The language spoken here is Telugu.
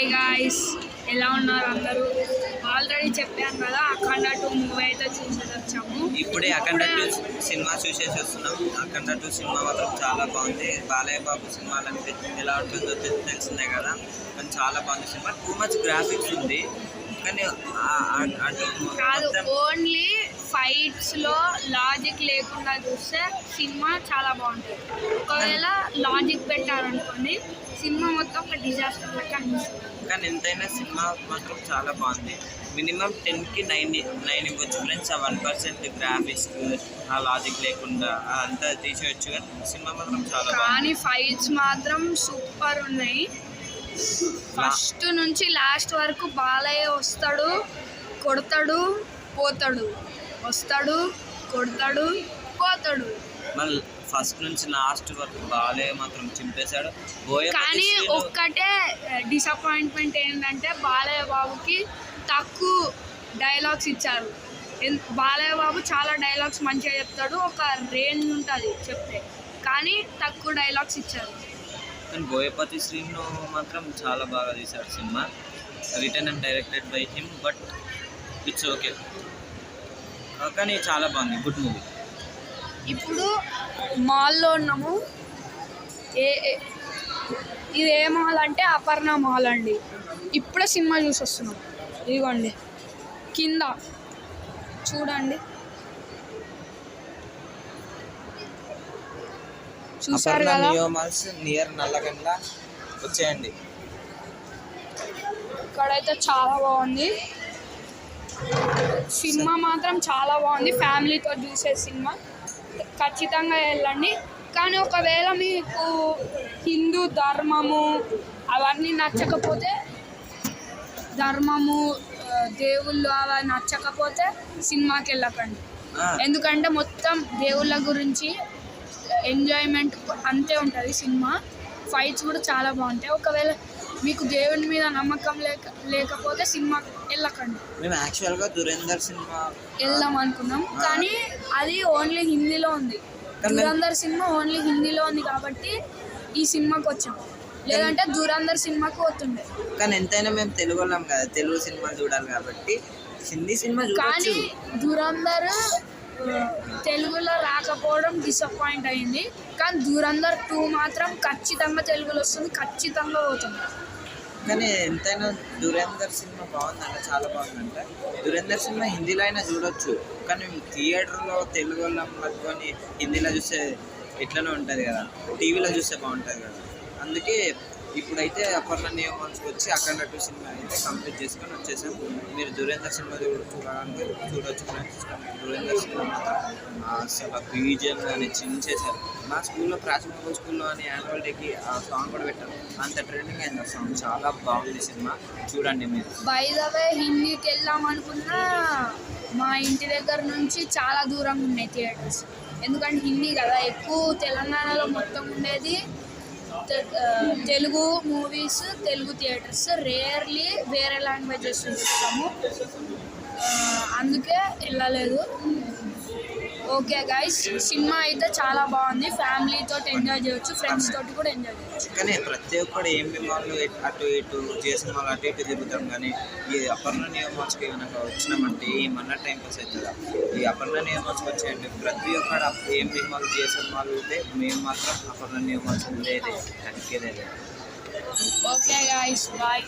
హాయ్ గాయ్స్, ఎలా ఉన్నారు అందరూ? ఆల్రెడీ చెప్పాను కదా, అఖండ 2 మూవీ అయితే చూసేసి వచ్చాము. ఇప్పుడే అఖండ 2 సినిమా చూసేసి వస్తున్నాం. అఖండ 2 సినిమా మాత్రం చాలా బాగుంది. బాలయ్య బాబు సినిమాలంటే ఎలా ఉంటుందో తెలిసిందే కదా, కానీ చాలా బాగుంది సినిమా. టూ మచ్ గ్రాఫిక్స్ ఉంది, కానీ కాదు, ఓన్లీ ఫైట్స్లో లాజిక్ లేకుండా చూస్తే సినిమా చాలా బాగుంటుంది. ఒకవేళ లాజిక్ పెట్టారనుకోండి, సినిమా మొత్తం ఒక డిజాస్టర్ లెక్క అనిపిస్తుంది. కానీ ఎంతైనా సినిమా మాత్రం చాలా బాగుంది. మినిమం 10కి 9 ఇవ్వచ్చు ఫ్రెండ్స్. ఆ 1% గ్రాఫిక్స్, ఆ లాజిక్ లేకుండా అంతా తీసేయచ్చు, కానీ సినిమా మాత్రం చాలా బాగుంది. కానీ ఫైట్స్ మాత్రం సూపర్ ఉన్నాయి. ఫస్ట్ నుంచి లాస్ట్ వరకు బాలయ్య వస్తాడు, కొడతాడు, పోతాడు, వస్తాడు, కొడతాడు, పోతాడు. మళ్ళీ ఫస్ట్ నుంచి లాస్ట్ వరకు బాలయ్య మాత్రం చింపేశాడు. కానీ ఒక్కటే డిసప్పాయింట్మెంట్ ఏంటంటే బాలయ్య బాబుకి తక్కువ డైలాగ్స్ ఇచ్చారు. బాలయ్య బాబు చాలా డైలాగ్స్ మంచిగా చెప్తాడు, ఒక రేంజ్ ఉంటుంది చెప్తే, కానీ తక్కువ డైలాగ్స్ ఇచ్చారు. కానీ బోయపతి శ్రీను మాత్రం చాలా బాగా తీశాడు cinema. Return and directed by him, but it's okay. కానీ చాలా బాగుంది, గుడ్ మూవీ. ఇప్పుడు మాల్లో ఉన్నాము. ఇది ఏ మాల్ అంటే అపర్ణ మాల్ అండి. ఇప్పుడే సినిమా చూసి వస్తున్నాం. ఇదిగోండి కింద చూడండి, చూసారు కదా. నియర్ నల్లగండ్ల వచ్చేయండి. ఇక్కడైతే చాలా బాగుంది సినిమా, మాత్రం చాలా బాగుంది. ఫ్యామిలీతో చూసే సినిమా, ఖచ్చితంగా వెళ్ళండి. కానీ ఒకవేళ మీకు హిందూ ధర్మము అవన్నీ నచ్చకపోతే, ధర్మము దేవుళ్ళు అవి నచ్చకపోతే సినిమాకి వెళ్ళకండి. ఎందుకంటే మొత్తం దేవుళ్ళ గురించి ఎంజాయ్మెంట్ అంతే ఉంటుంది సినిమా. ఫైట్స్ కూడా చాలా బాగుంటాయి. ఒకవేళ మీకు దేవుని మీద నమ్మకం లేకపోతే సినిమాకి వెళ్ళకండి. మేము యాక్చువల్గా దురేందర్ సినిమా వెళ్దాం అనుకున్నాం, కానీ అది ఓన్లీ హిందీలో ఉంది. దురందర్ సినిమా ఓన్లీ హిందీలో ఉంది కాబట్టి ఈ సినిమాకి వచ్చాం, లేదంటే దురందర్ సినిమాకి పోతుండే. కానీ ఎంతైనా మేము తెలుగు వాళ్ళం కదా, తెలుగు సినిమా చూడాలి కాబట్టి హిందీ సినిమా కానీ దురందర్ తెలుగులో రాకపోవడం డిసప్పాయింట్ అయింది. కానీ దురందర్ 2 మాత్రం ఖచ్చితంగా తెలుగులో వస్తుంది, ఖచ్చితంగా పోతుంది. కానీ ఎంతైనా దురేందర్ సినిమా బాగుందంట, చాలా బాగుందంట. దురేందర్ సినిమా హిందీలో అయినా చూడొచ్చు, కానీ థియేటర్లో తెలుగు వాళ్ళం పట్టుకొని హిందీలో చూస్తే ఎట్లనే ఉంటుంది కదా, టీవీలో చూస్తే బాగుంటుంది కదా. అందుకే ఇప్పుడైతే అపర్ణ నియమానికి వచ్చి అఖండ 2 సినిమా అయితే కంప్లీట్ చేసుకొని వచ్చేసాం. మీరు దురేందర్ సినిమా చూడడానికి చూడవచ్చు ఫ్రెండ్స్. దురేందర్ సినిమా మాత్రం అసలు బీజిఎం అని చించేశారు. మా స్కూల్లో ప్రాచీన స్కూల్లో అని యాన్యువల్ డేకి ఆ సాంగ్ కూడా పెట్టారు, అంత ట్రెండింగ్ అయింది ఆ సాంగ్. చాలా బాగుంది సినిమా, చూడండి మీరు. బై ద వే, హిందీకి వెళ్దాం అనుకున్నా మా ఇంటి దగ్గర నుంచి చాలా దూరంగా ఉన్నాయి థియేటర్స్. ఎందుకంటే హిందీ కదా ఎక్కువ, తెలంగాణలో మొత్తం ఉండేది Telugu movies, Telugu theatres. Rarely వేరే లాంగ్వేజెస్ చూస్తాము, అందుకే వెళ్ళలేదు. ఓకే గైస్, సినిమా అయితే చాలా బాగుంది. ఫ్యామిలీతో ఎంజాయ్ చేయొచ్చు, ఫ్రెండ్స్ తోటి కూడా ఎంజాయ్ చేయొచ్చు. కానీ ప్రతి ఒక్కరు ఏం మాల్లో అటు ఇటు చేసిన వాళ్ళు అటు ఇటు తిరుగుతాం, కానీ ఈ అపర్ణ నియమాస్కి కనుక వచ్చినామంటే ఏమన్నా టైం పాస్ అవుతుందా? ఈ అపర్ణ నియమాస్కి వచ్చేయండి. ప్రతి ఒక్కరు ఏం నియమాలు చేసిన వాళ్ళు అయితే మేము మాత్రం అపర్ణ నియమాస్ ఉండేదే, తగ్గేదే. Okay guys, bye.